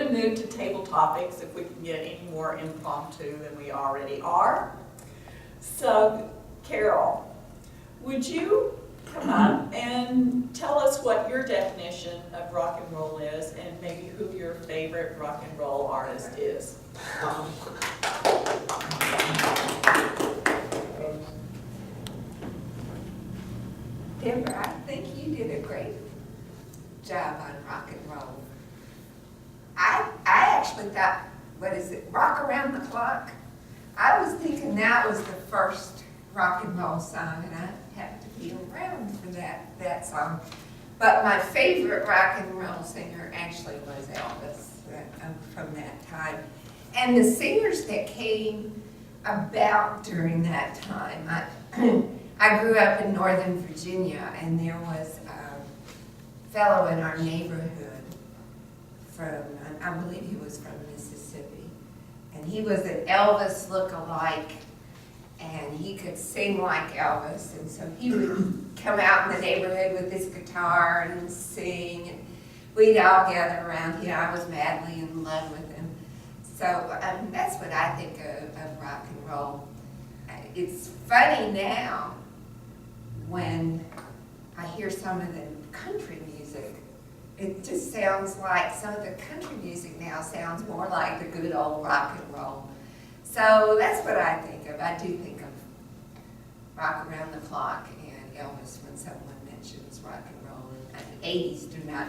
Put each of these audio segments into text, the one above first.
to move to table topics if we can get any more impromptu than we already are. So, Carol, would you come up and tell us what your definition of rock and roll is, and maybe who your favorite rock and roll artist is? Deborah, I think you did a great job on rock and roll. I actually thought, what is it, Rock Around the Clock? I was thinking that was the first rock and roll song, and I happened to be around for that song. But my favorite rock and roll singer actually was Elvis from that time. And the singers that came about during that time, I grew up in Northern Virginia, and there was a fellow in our neighborhood from, I believe he was from Mississippi, and he was an Elvis look-alike, and he could sing like Elvis, and so he would come out in the neighborhood with his guitar and sing, and we'd all gather around him. I was madly in love with him. So that's what I think of rock and roll. It's funny now when I hear some of the country music. It just sounds like, some of the country music now sounds more like the good old rock and roll. So that's what I think of. I do think of Rock Around the Clock and Elvis when someone mentions rock and roll. And 80s do not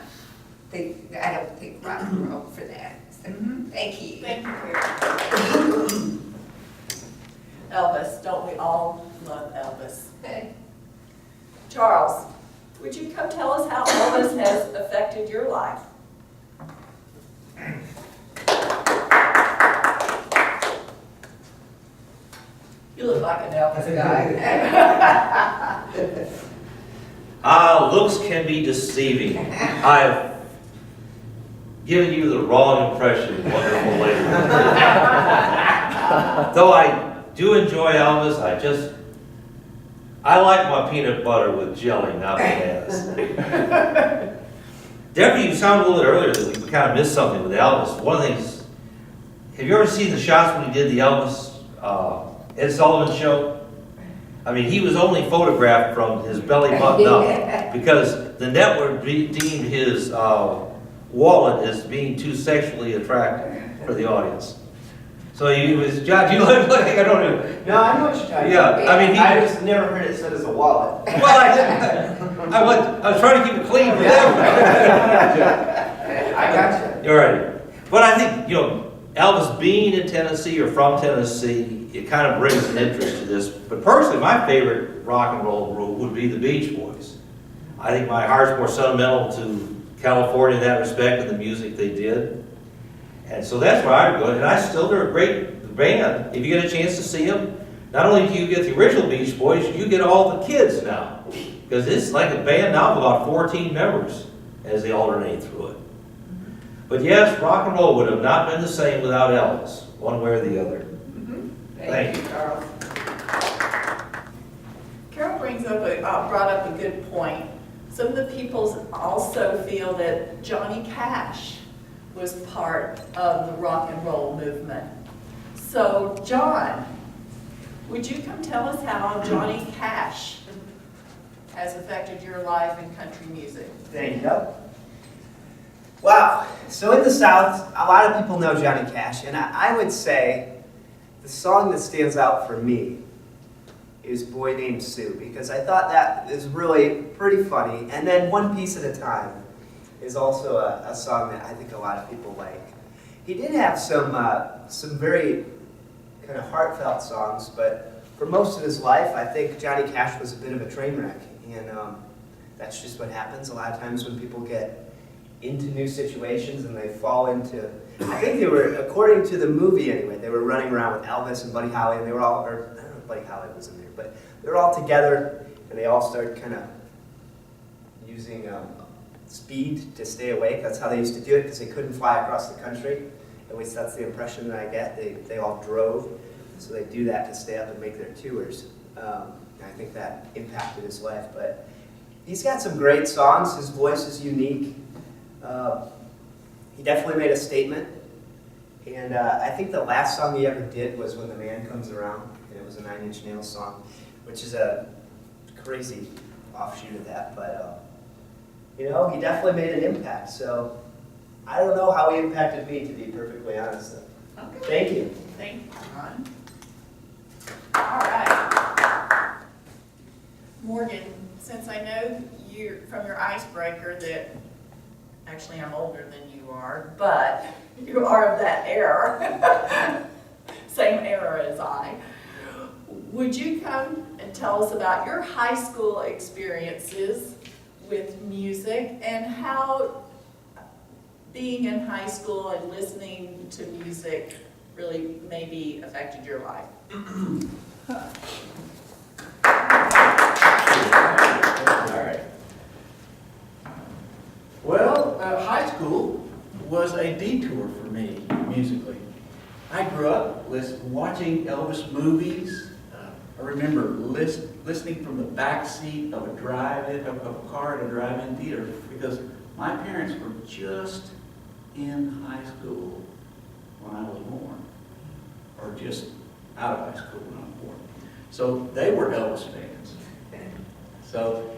think, I don't think rock and roll for that. So thank you. Thank you, Carol. Elvis, don't we all love Elvis? Charles, would you come tell us how Elvis has affected your life? You look like an Elvis guy. Looks can be deceiving. I've given you the wrong impression, wonderful lady. Though I do enjoy Elvis, I like my peanut butter with jelly, not bananas. Deborah, you sounded a little bit earlier that we kind of missed something with Elvis. One of the things, have you ever seen the shots when he did the Elvis Ed Sullivan show? I mean, he was only photographed from his belly button up because the network deemed his wallet as being too sexually attractive for the audience. So he was, John, do you know what I don't know? No, I know what you're talking Yeah, about. I mean, I just never heard it said as a wallet. Well, I was trying to keep it clean for them. I got you. You're right. But I think, Elvis being in Tennessee or from Tennessee, it kind of brings an interest to this. But personally, my favorite rock and roll group would be the Beach Boys. I think my heart's more sentimental to California in that respect and the music they did. And so that's where I would go. And they're a great band. If you get a chance to see them, not only do you get the original Beach Boys, you get all the kids now. Because it's like a band now of about 14 members as they alternate through it. But yes, rock and roll would have not been the same without Elvis, one way or the other. Thank you, Charles. Carol brought up a good point. Some of the people also feel that Johnny Cash was part of the rock and roll movement. So, John, would you come tell us how Johnny Cash has affected your life in country music? Thank you. Wow. So in the South, a lot of people know Johnny Cash, and I would say the song that stands out for me is Boy Named Sue, because I thought that is really pretty funny. And then One Piece at a Time is also a song that I think a lot of people like. He did have some very kind of heartfelt songs, but for most of his life, I think Johnny Cash was a bit of a train wreck, and that's just what happens a lot of times when people get into new situations and they fall into, I think they were, according to the movie anyway, they were running around with Elvis and Buddy Holly, and they were all, or I don't know if Buddy Holly was in there, but they were all together, and they all started kind of using speed to stay awake. That's how they used to do it, because they couldn't fly across the country. At least that's the impression that I get. They all drove, so they do that to stay up and make their tours. I think that impacted his life, but he's got some great songs. His voice is unique. he definitely made a statement. And I think the last song he ever did was When the Man Comes Around, and it was a Nine Inch Nails song, which is a crazy offshoot of that. But, you know, he definitely made an impact. So I don't know how he impacted me, to be perfectly honest. Okay. Thank you. Thank you, Ron. All right. Morgan, since I know you from your icebreaker that actually I'm older than you are, but you are of that era, same era as I, would you come and tell us about your high school experiences with music and how being in high school and listening to music really maybe affected your life? All right. Well, high school was a detour for me musically. I grew up watching Elvis movies. I remember listening from the back seat of a car at a drive-in theater because my parents were just in high school when I was born, or just out of high school when I was born. So they were Elvis fans. So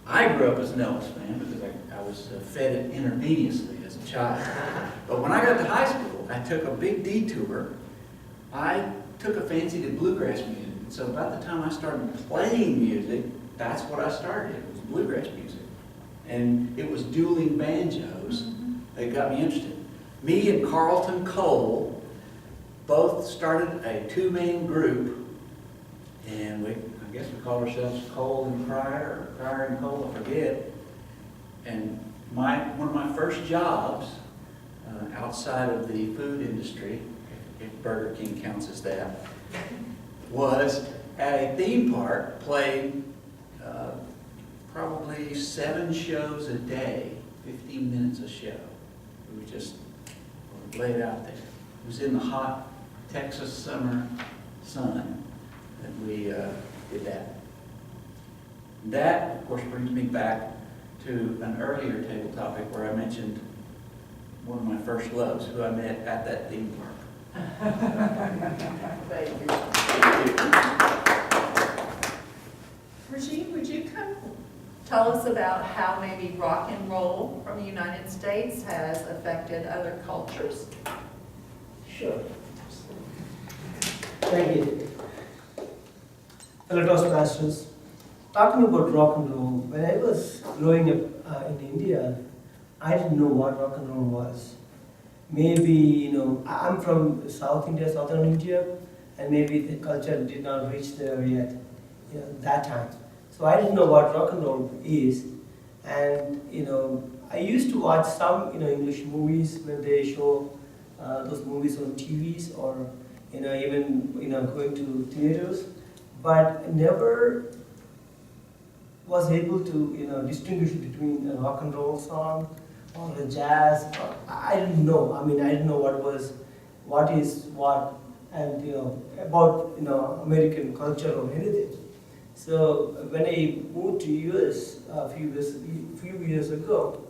I grew up as an Elvis fan because I was fed it intravenously as a child. But when I got to high school, I took a big detour. I took a fancy to bluegrass music. And so by the time I started playing music, that's what I started. It was bluegrass music. And it was dueling banjos that got me interested. Me and Carlton Cole both started a two-man group, and I guess we called ourselves Cole and Cryer, or Cryer and Cole, I forget. And one of my first jobs outside of the food industry, if Burger King counts as that, was at a theme park playing probably 7 shows a day, 15 minutes a show. We would just lay it out there. It was in the hot Texas summer sun that we did that. That, of course, brings me back to an earlier table topic where I mentioned one of my first loves, who I met at that theme park. Thank you. Regine, would you come tell us about how maybe rock and roll from the United States has affected other cultures? Sure. Thank you. Hello, Toastmasters. Talking about rock and roll, when I was growing up in India, I didn't know what rock and roll was. Maybe, I'm from South India, Southern India, and maybe the culture did not reach there yet, that time. So I didn't know what rock and roll is. And, I used to watch some, English movies when they show those movies on TVs or, even, going to theaters. But never was able to, distinguish between a rock and roll song or a jazz. I didn't know. I didn't know what is what, and about American culture or anything. So when I moved to US a few years ago,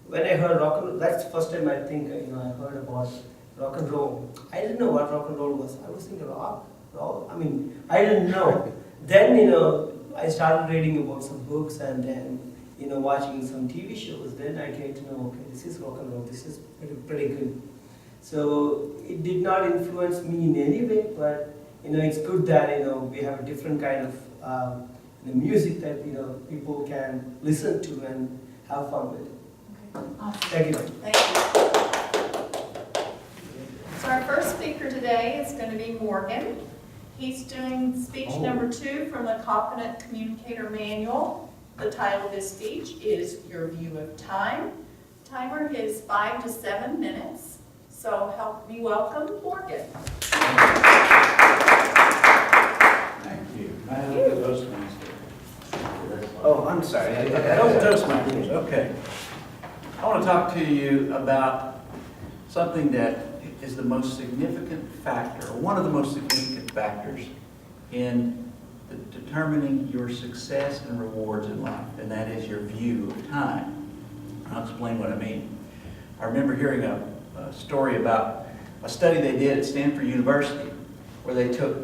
when I heard rock and roll, that's the first time I think I heard about rock and roll. I didn't know what rock and roll was. I was thinking rock. I didn't know. Then I started reading about some books and then watching some TV shows. Then I came to know, okay, this is rock and roll. This is pretty good. So it did not influence me in any way, but it's good that we have a different kind of music that people can listen to and have fun with. Okay. Awesome. Thank you. Thank you. So our first speaker today is going to be Morgan. He's doing speech number 2 from the Confident Communicator Manual. The title of his speech is Your View of Time. Timer is 5 to 7 minutes. So help me welcome Morgan. Thank you. Oh, I'm sorry. Toastmasters, okay. I want to talk to you about something that is the most significant factor, or one of the most significant factors in determining your success and rewards in life, and that is your view of time. I'll explain what I mean. I remember hearing a story about a study they did at Stanford University where they took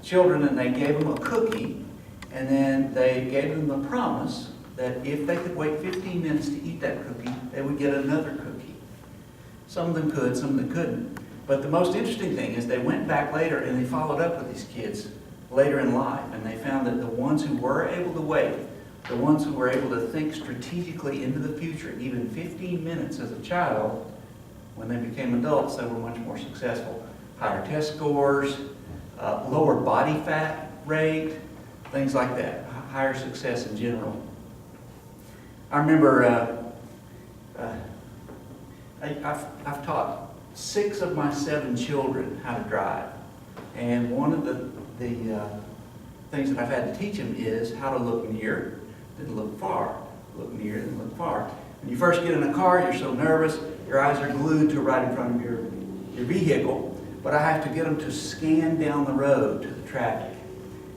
children and they gave them a cookie, and then they gave them the promise that if they could wait 15 minutes to eat that cookie, they would get another cookie. Some of them could, some of them couldn't. But the most interesting thing is they went back later and they followed up with these kids later in life, and they found that the ones who were able to wait, the ones who were able to think strategically into the future, even 15 minutes as a child, when they became adults, they were much more successful. Higher test scores, lower body fat rate, things like that. Higher success in general. I remember I've taught 6 of my 7 children how to drive. And one of the things that I've had to teach them is how to look near, then look far. Look near, then look far. When you first get in a car, you're so nervous, your eyes are glued to right in front of your vehicle. But I have to get them to scan down the road to the traffic.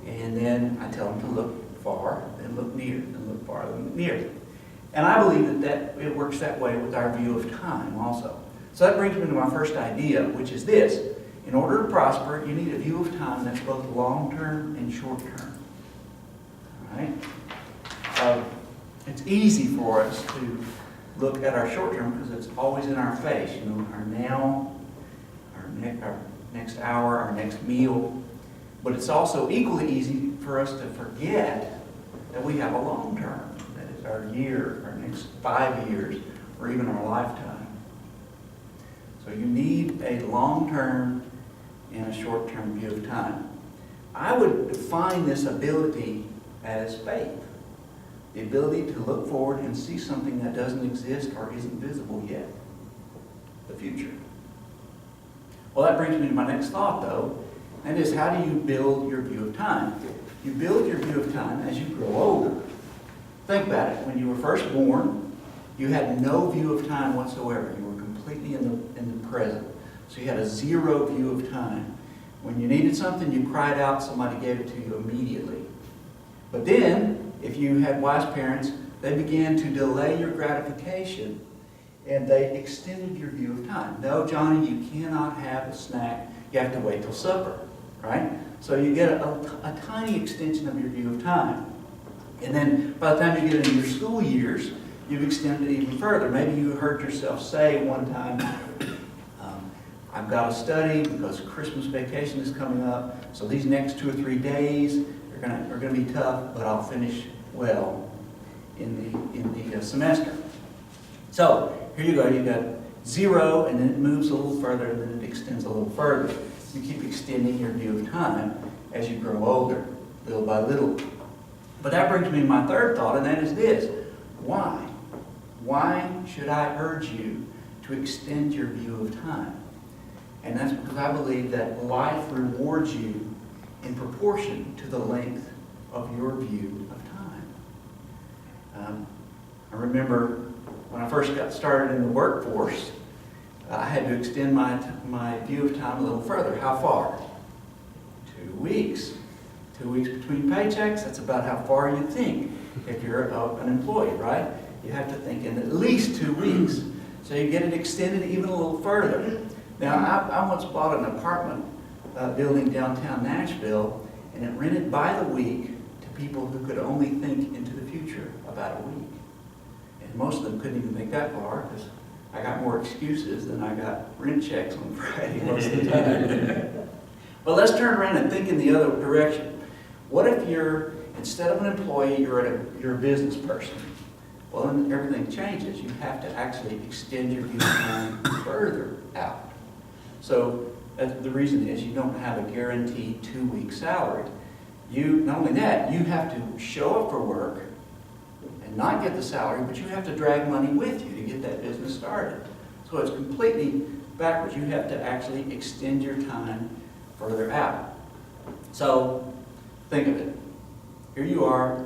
And then I tell them to look far, then look near, then look far, then look near. And I believe that it works that way with our view of time also. So that brings me to my first idea, which is this. In order to prosper, you need a view of time that's both long-term and short-term. All right? It's easy for us to look at our short-term because it's always in our face. You know, our now, our next hour, our next meal. But it's also equally easy for us to forget that we have a long-term. That is our year, our next 5 years, or even our lifetime. So you need a long-term and a short-term view of time. I would define this ability as faith. The ability to look forward and see something that doesn't exist or isn't visible yet. The future. Well, that brings me to my next thought, though. And is, how do you build your view of time? You build your view of time as you grow older. Think about it. When you were first born, you had no view of time whatsoever. You were completely in the present. So you had a zero view of time. When you needed something, you cried out, somebody gave it to you immediately. But then, if you had wise parents, they began to delay your gratification, and they extended your view of time. No, Johnny, you cannot have a snack. You have to wait till supper, right? So you get a tiny extension of your view of time. And then by the time you get into your school years, you've extended it even further. Maybe you heard yourself say one time, I've got to study because Christmas vacation is coming up, so these next 2 or 3 days are going to be tough, but I'll finish well in the semester. So here you go. You've got 0, and then it moves a little further, and then it extends a little further. You keep extending your view of time as you grow older, little by little. But that brings me to my third thought, and that is this. Why? Why should I urge you to extend your view of time? And that's because I believe that life rewards you in proportion to the length of your view of time. I remember when I first got started in the workforce, I had to extend my view of time a little further. How far? 2 weeks. 2 weeks between paychecks, that's about how far you think if you're an employee, right? You have to think in at least 2 weeks. So you get it extended even a little further. Now, I once bought an apartment building downtown Nashville, and it rented by the week to people who could only think into the future about a week. And most of them couldn't even think that far because I got more excuses than I got rent checks on Friday most of the time. But let's turn around and think in the other direction. What if you're, instead of an employee, you're a business person? Well, then everything changes. You have to actually extend your view of time further out. So the reason is you don't have a guaranteed 2-week salary. Not only that, you have to show up for work and not get the salary, but you have to drag money with you to get that business started. So it's completely backwards. You have to actually extend your time further out. So think of it. Here you are.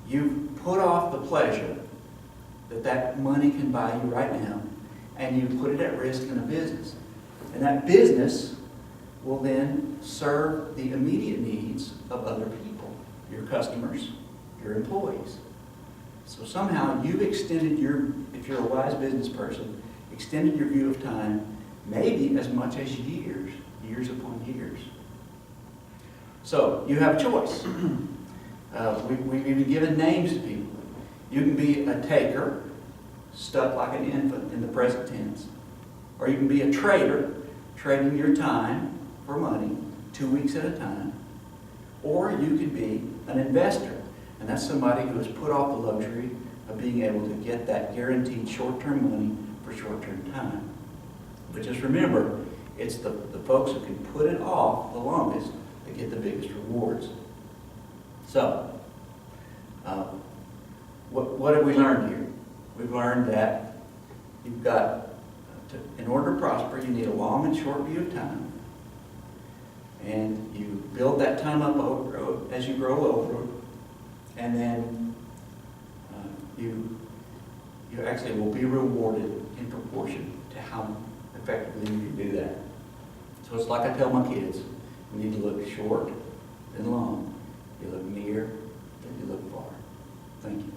You've put off the pleasure that money can buy you right now, and you put it at risk in a business. And that business will then serve the immediate needs of other people, your customers, your employees. So somehow you've extended if you're a wise business person, extended your view of time, maybe as much as years, years upon years. So you have a choice. We've even given names to people. You can be a taker, stuck like an infant in the present tense, or you can be a trader, trading your time for money 2 weeks at a time, or you could be an investor, and that's somebody who has put off the luxury of being able to get that guaranteed short-term money for short-term time. But just remember, it's the folks who can put it off the longest that get the biggest rewards. So, what have we learned here? We've learned that you've got, in order to prosper, you need a long and short view of time. And you build that time up as you grow older. And then you actually will be rewarded in proportion to how effectively you do that. So it's like I tell my kids, you need to look short and long. You look near, then you look far. Thank you.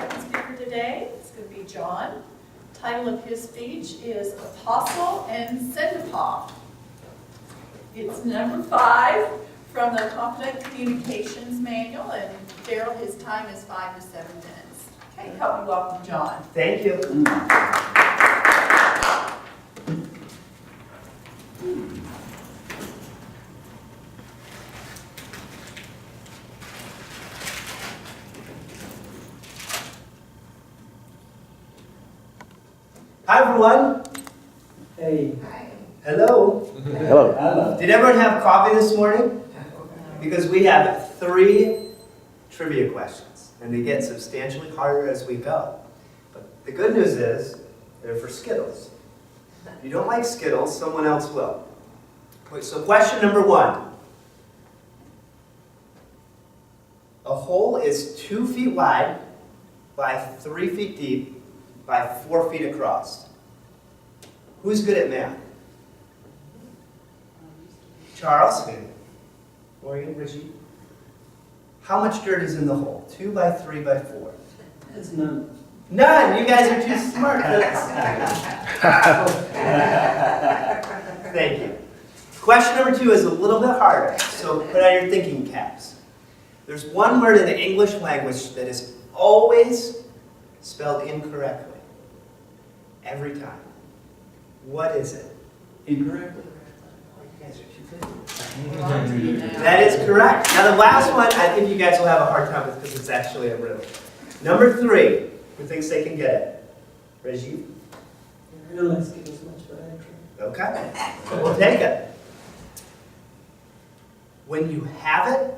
Our speaker today is going to be John. Title of his speech is Apostle and Send-Off. It's number 5 from the Confident Communications Manual, and Daryl, his time is 5 to 7 minutes. Okay, help me welcome John. Thank you. Hi, everyone. Hey. Hi. Hello. Hello. Did everyone have coffee this morning? Because we have 3 trivia questions, and they get substantially harder as we go. But the good news is, they're for Skittles. If you don't like Skittles, someone else will. Okay, so question number 1. A hole is 2 feet wide by 3 feet deep by 4 feet across. Who's good at math? Charles? Morgan? Richie? How much dirt is in the hole? 2 by 3 by 4? It's none. None! You guys are too smart. Thank you. Question number 2 is a little bit harder, so put on your thinking caps. There's one word in the English language that is always spelled incorrectly. Every time. What is it? Incorrectly. That is correct. Now the last one, I think you guys will have a hard time with because it's actually a riddle. Number 3, who thinks they can get it? Reggie? I don't like Skittles much, but I try. Okay. We'll take it. When you have it,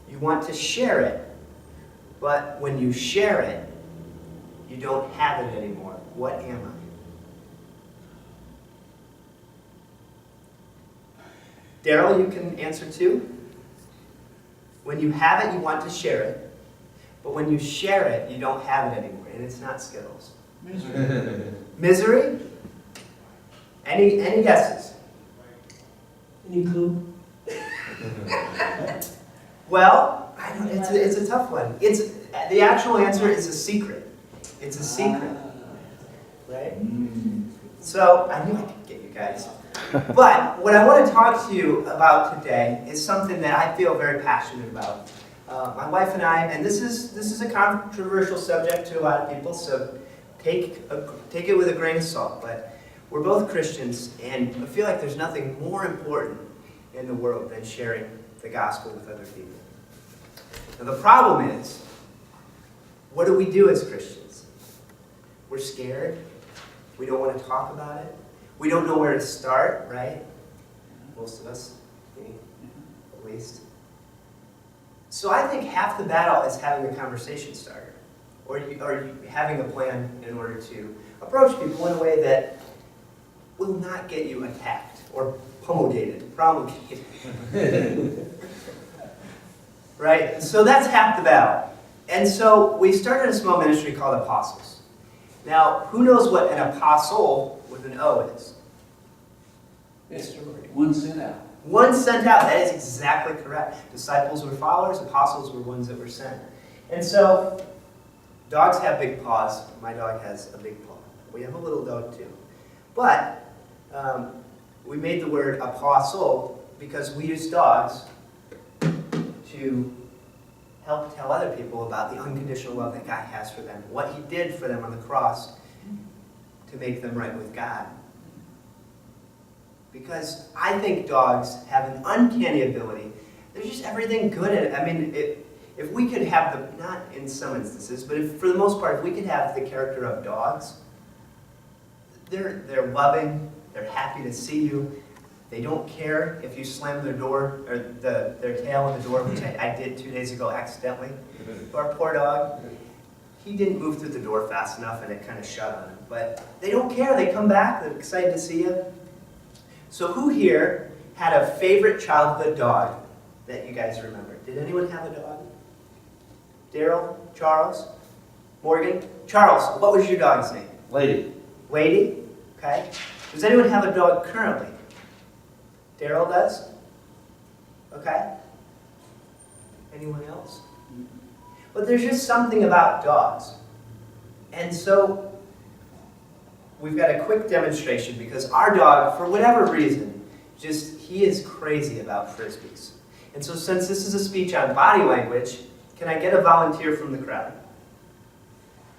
you want to share it. But when you share it, you don't have it anymore. What am I? Daryl, you can answer too. When you have it, you want to share it. But when you share it, you don't have it anymore. And it's not Skittles. Misery? Any guesses? Any clue? Well, I don't, it's a tough one. The actual answer is a secret. It's a secret. Right? So, I knew I could get you guys. But what I want to talk to you about today is something that I feel very passionate about. My wife and I, and this is a controversial subject to a lot of people, so take it with a grain of salt. But we're both Christians, and I feel like there's nothing more important in the world than sharing the gospel with other people. Now the problem is, what do we do as Christians? We're scared. We don't want to talk about it. We don't know where to start, right? Most of us, me, at least. So I think half the battle is having a conversation starter, or having a plan in order to approach people in a way that will not get you attacked or promulgated. Right? So that's half the battle. And so we started a small ministry called Apostles. Now, who knows what an apostle with an O is? Yes, one sent out. One sent out. That is exactly correct. Disciples were followers. Apostles were ones that were sent. And so Dogs have big paws. My dog has a big paw. We have a little dog too. But we made the word apostle because we use dogs to help tell other people about the unconditional love that God has for them, what he did for them on the cross to make them right with God. Because I think dogs have an uncanny ability. There's just everything good in it. I mean, if we could have the, not in some instances, but if, for the most part, if we could have the character of dogs, they're loving, they're happy to see you, they don't care if you slam their door, or their tail in the door, which I did 2 days ago accidentally. Our poor dog, he didn't move through the door fast enough and it kind of shut on him. But they don't care, they come back, they're excited to see you. So who here had a favorite childhood dog that you guys remember? Did anyone have a dog? Daryl? Charles? Morgan? Charles, what was your dog's name? Lady. Lady? Okay. Does anyone have a dog currently? Daryl does? Okay. Anyone else? But there's just something about dogs. And so we've got a quick demonstration because our dog, for whatever reason, he is crazy about Frisbees. And so since this is a speech on body language, can I get a volunteer from the crowd?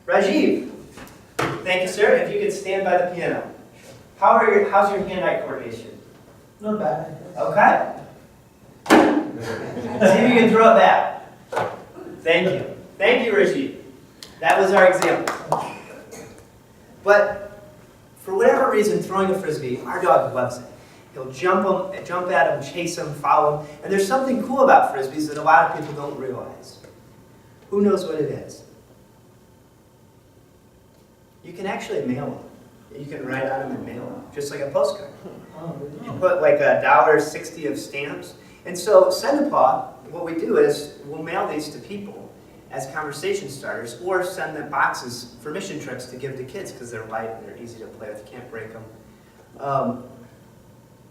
Rajiv. Thank you, sir. If you could stand by the piano. How's your hand-eye coordination? Not bad. Okay. See if you can throw it back. Thank you. Thank you, Rajiv. That was our example. But for whatever reason, throwing a Frisbee, our dog loves it. He'll jump at him, chase him, follow him. And there's something cool about Frisbees that a lot of people don't realize. Who knows what it is? You can actually mail them. You can write on them and mail them, just like a postcard. You put like $1.60 of stamps. And so Send a Paw, what we do is we'll mail these to people as conversation starters or send them boxes for mission trips to give to kids because they're light and they're easy to play with. You can't break them.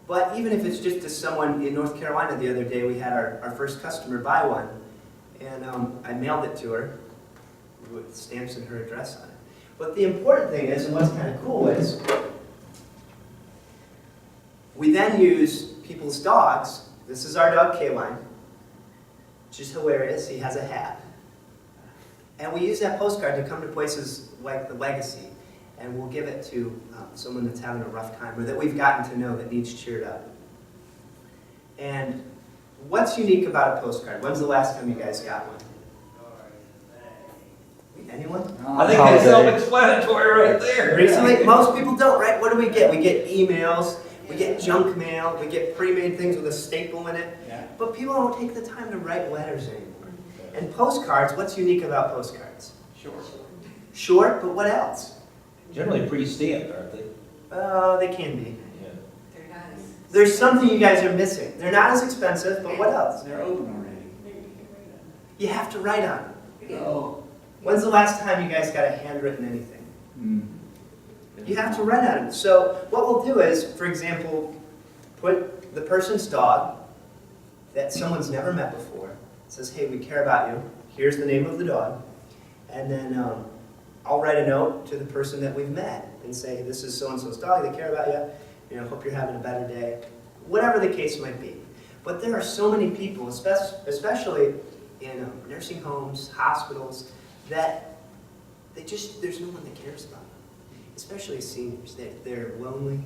But even if it's just to someone in North Carolina the other day, we had our first customer buy one. And I mailed it to her with stamps and her address on it. But the important thing is, and what's kind of cool is, we then use people's dogs. This is our dog, K-Line, which is hilarious. He has a hat. And we use that postcard to come to places like the Legacy, and we'll give it to someone that's having a rough time, or that we've gotten to know that needs cheered up. And what's unique about a postcard? When's the last time you guys got one? Anyone? I think that's self-explanatory right there. Recently, most people don't, right? What do we get? We get emails, we get junk mail, we get pre-made things with a staple in it. Yeah. But people don't take the time to write letters anymore. And postcards, what's unique about postcards? Short. Short, but what else? Generally pre-stamped, aren't they? They can be. Yeah. They're nice. There's something you guys are missing. They're not as expensive, but what else? They're open already. You have to write on them. Oh. When's the last time you guys got a handwritten anything? You have to write on it. So what we'll do is, for example, put the person's dog that someone's never met before. It says, hey, we care about you. Here's the name of the dog. And then I'll write a note to the person that we've met and say, this is so-and-so's dog. They care about you. You know, hope you're having a better day. Whatever the case might be. But there are so many people, especially in nursing homes, hospitals, that there's no one that cares about them, especially seniors. They're lonely.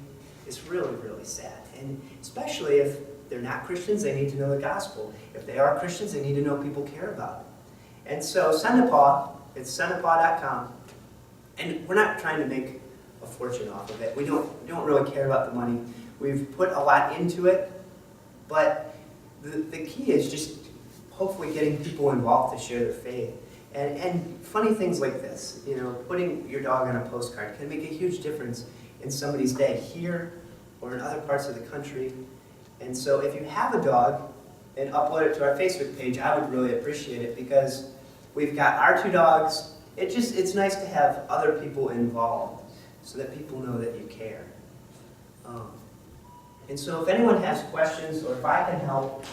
It's really, really sad. And especially if they're not Christians, they need to know the gospel. If they are Christians, they need to know people care about them. And so Send a Paw, it's sendapaw.com. And we're not trying to make a fortune off of it. We don't really care about the money. We've put a lot into it, but the key is just hopefully getting people involved to share their faith. And funny things like this, you know, putting your dog on a postcard can make a huge difference in somebody's day here or in other parts of the country. And so if you have a dog and upload it to our Facebook page, I would really appreciate it because we've got our 2 dogs. It's nice to have other people involved so that people know that you care. And so if anyone has questions or if I can help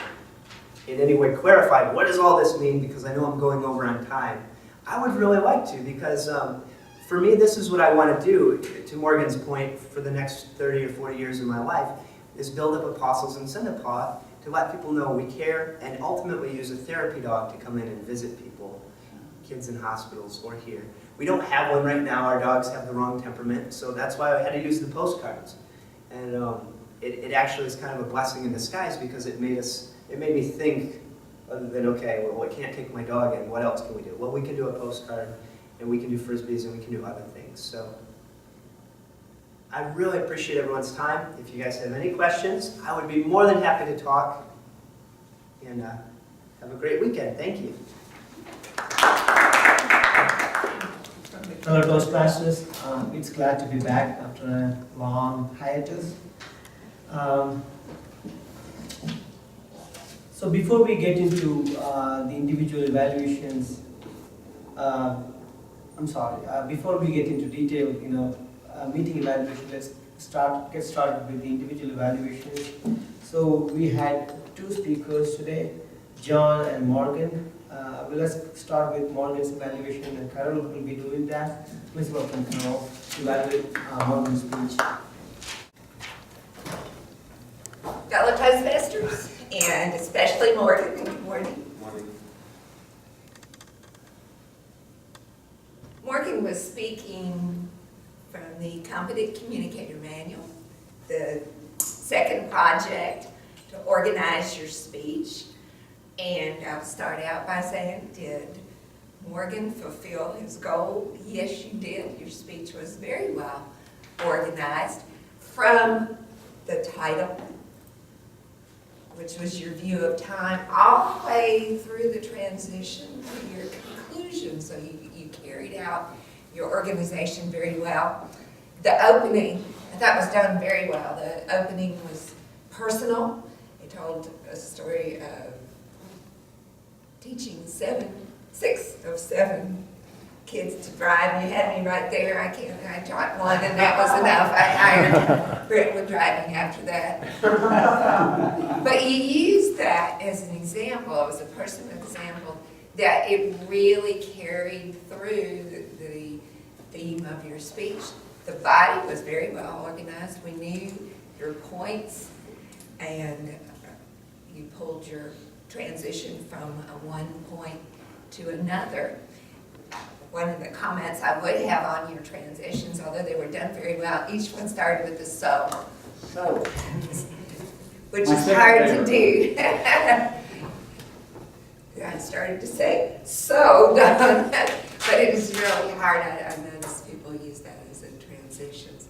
in any way clarify what does all this mean, because I know I'm going over on time, I would really like to, because for me, this is what I want to do, to Morgan's point, for the next 30 or 40 years of my life, is build up apostles in Cinepod to let people know we care, and ultimately use a therapy dog to come in and visit people, kids in hospitals or here. We don't have one right now. Our dogs have the wrong temperament, so that's why I had to use the postcards. And it actually is kind of a blessing in disguise, because it made me think, other than, okay, well, I can't take my dog in, what else can we do? Well, we can do a postcard, and we can do Frisbees, and we can do other things. So I really appreciate everyone's time. If you guys have any questions, I would be more than happy to talk. And have a great weekend. Thank you. Hello Toastmasters, it's glad to be back after a long hiatus. So before we get into the individual evaluations, before we get into detail, meeting evaluation, let's get started with the individual evaluations. So we had two speakers today, John and Morgan. Let's start with Morgan's evaluation, and Carol will be doing that. Please welcome Carol to evaluate Morgan's speech. Fellow Toastmasters, and especially Morgan. Good morning. Morgan was speaking from the Competent Communicator Manual, the second project to organize your speech. And I'll start out by saying, did Morgan fulfill his goal? Yes, you did. Your speech was very well organized. From the title, which was your view of time, all the way through the transition to your conclusion. So you carried out your organization very well. The opening, I thought, was done very well. The opening was personal. It told a story of teaching 6 of 7 kids to drive. You had me right there. I taught one, and that was enough. I hired Brent with driving after that. But you used that as an example. It was a personal example that it really carried through the theme of your speech. The body was very well organized. We knew your points, and you pulled your transition from one point to another. One of the comments I would have on your transitions, although they were done very well, each one started with the so. So. Which is hard to do. I started to say, so done. But it was really hard. I noticed people use that as a transitions.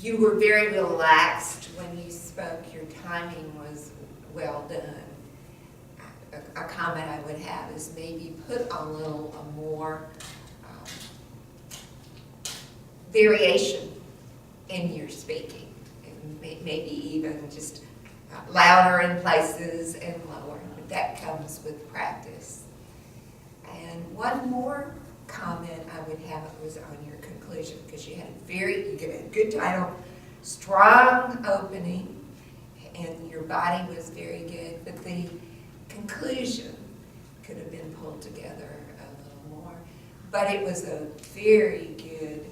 You were very relaxed when you spoke. Your timing was well done. A comment I would have is maybe put a little more variation in your speaking. And maybe even just louder in places and lower. But that comes with practice. And one more comment I would have was on your conclusion, because you had a good title, strong opening, and your body was very good, but the conclusion could have been pulled together a little more. But it was a very good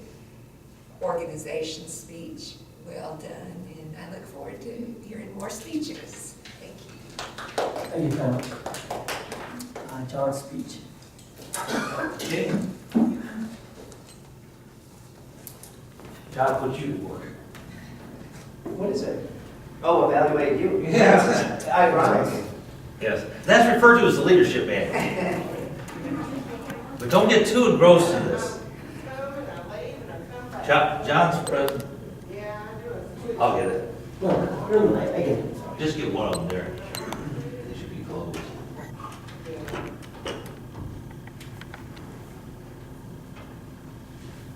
organization speech, well done, and I look forward to hearing more speeches. Thank you. Thank you, Carol. John's speech. Okay. John, put you to work. What is it? Oh, evaluate you. Yes. Ironic. Yes, that's referred to as the leadership manual. But don't get too engrossed in this. John's present. I'll get it. No, I get it. Just get one of them there. They should be closed.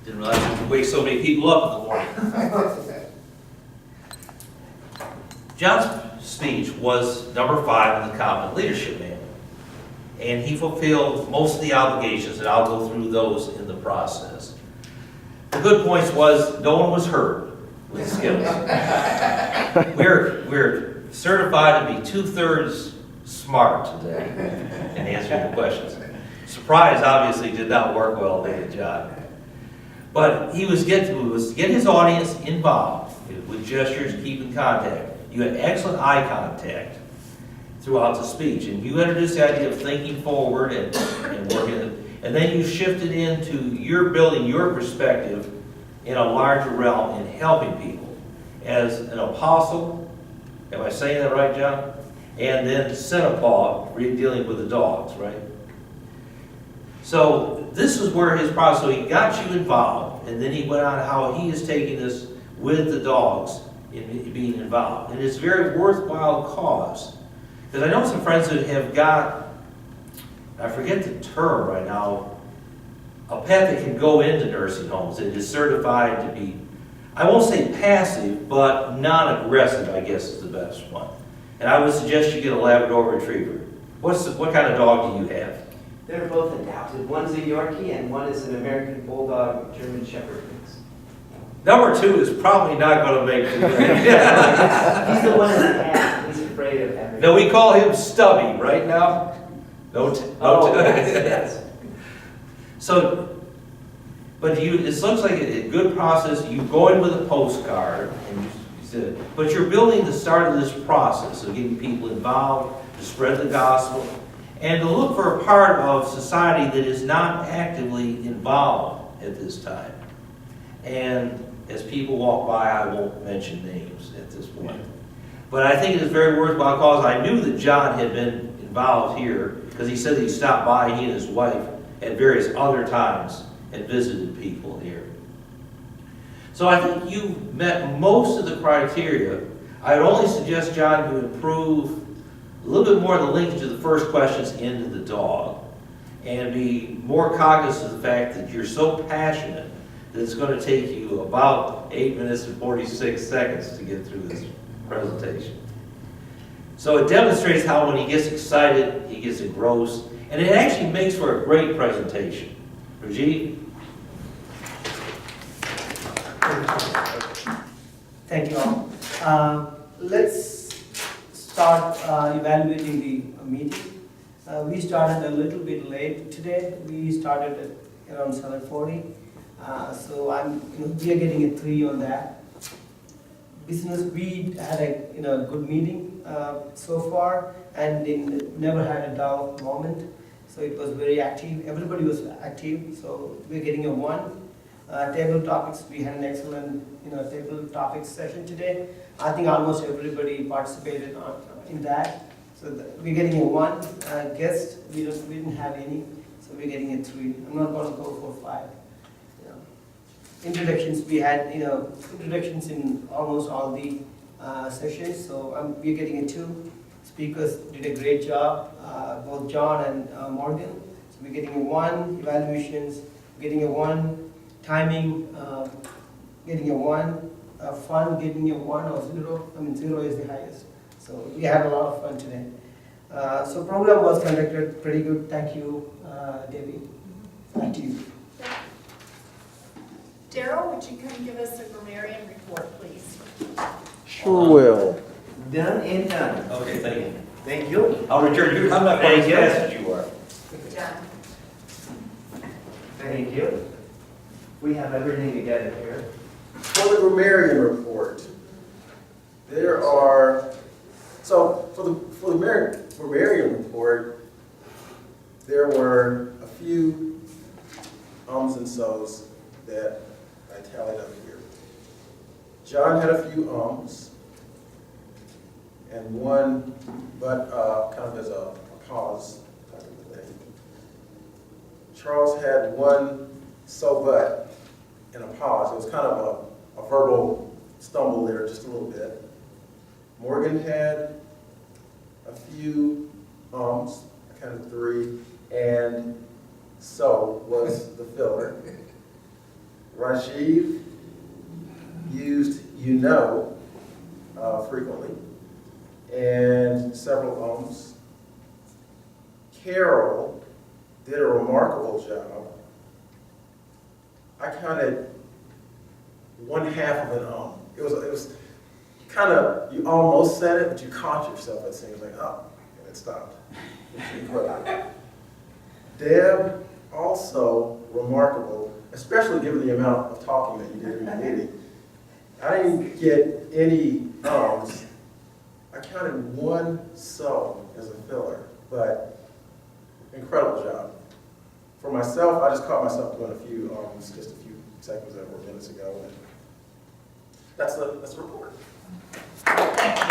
Didn't realize you could wake so many people up in the morning. John's speech was number 5 in the Competent Leadership Manual. And he fulfilled most of the obligations, and I'll go through those in the process. The good points was no one was hurt with skills. We're certified to be 2/3 smart today in answering the questions. Surprise obviously did not work well there, John. But he was get his audience involved with gestures, keeping contact. You had excellent eye contact throughout the speech, and you introduced the idea of thinking forward and working, and then you shifted into your building your perspective in a larger realm in helping people as an apostle. Am I saying that right, John? And then St. Paul, dealing with the dogs, right? So this is where his process, so he got you involved, and then he went on how he is taking this with the dogs in being involved. And it's a very worthwhile cause. Because I know some friends that have got, I forget the term right now, a pet that can go into nursing homes. It is certified to be, I won't say passive, but non-aggressive, I guess is the best one. And I would suggest you get a Labrador Retriever. What kind of dog do you have? They're both adopted. One's a Yorkie and one is an American Bulldog German Shepherd mix. Number 2 is probably not going to make it. He's the one that's he's afraid of everything. No, we call him Stubby right now. Yes. So, but it looks like a good process. You go in with a postcard, and you said, but you're building the start of this process of getting people involved, to spread the gospel, and to look for a part of society that is not actively involved at this time. And as people walk by, I won't mention names at this point. But I think it is very worthwhile cause. I knew that John had been involved here because he said that he stopped by, he and his wife, at various other times and visited people here. So I think you met most of the criteria. I would only suggest, John, you improve a little bit more of the linkage of the first questions into the dog and be more cognizant of the fact that you're so passionate that it's going to take you about 8 minutes and 46 seconds to get through this presentation. So it demonstrates how when he gets excited, he gets engrossed, and it actually makes for a great presentation. Rajiv? Thank you all. Let's start evaluating the meeting. We started a little bit late today. We started at around 7:40. So we are getting a 3 on that. Business, we had a good meeting so far, and never had a dull moment. So it was very active. Everybody was active. So we're getting a 1. Table topics, we had an excellent table topics session today. I think almost everybody participated in that. So we're getting a 1. Guest, we didn't have any, so we're getting a 3. I'm not going to go for 5. Introductions, we had introductions in almost all the sessions, so we're getting a 2. Speakers did a great job, both John and Morgan. So we're getting a 1. Evaluations, getting a 1. Timing, getting a 1. Fun, getting a 1 or 0. I mean, 0 is the highest. So we had a lot of fun today. So program was conducted pretty good. Thank you, Debbie. Back to you. Daryl, would you come give us a grammarian report, please? Sure will. Done and done. Okay, thank you. Thank you. I'll return you. I'm not quite as Thank you. fast as you are. John. Thank you. We have everything together here. For the grammarian report, there are, so for the grammarian report, there were a few ums and so's that I tallied up here. John had a few ums and one, but kind of as a pause type of thing. Charles had one so but and a pause. It was kind of a verbal stumble there, just a little bit. Morgan had a few ums, kind of 3, and so was the filler. Rajiv used frequently, and several ums. Carol did a remarkable job. I counted 1/2 of an It was kind of, you almost said it, but you caught yourself at saying, like, oh, and it stopped. Deb, also remarkable, especially given the amount of talking that you did in the meeting. I didn't get any ums. I counted one so as a filler, but incredible job. For myself, I just caught myself doing a few ums just a few seconds or minutes ago. And that's the report. Thank you.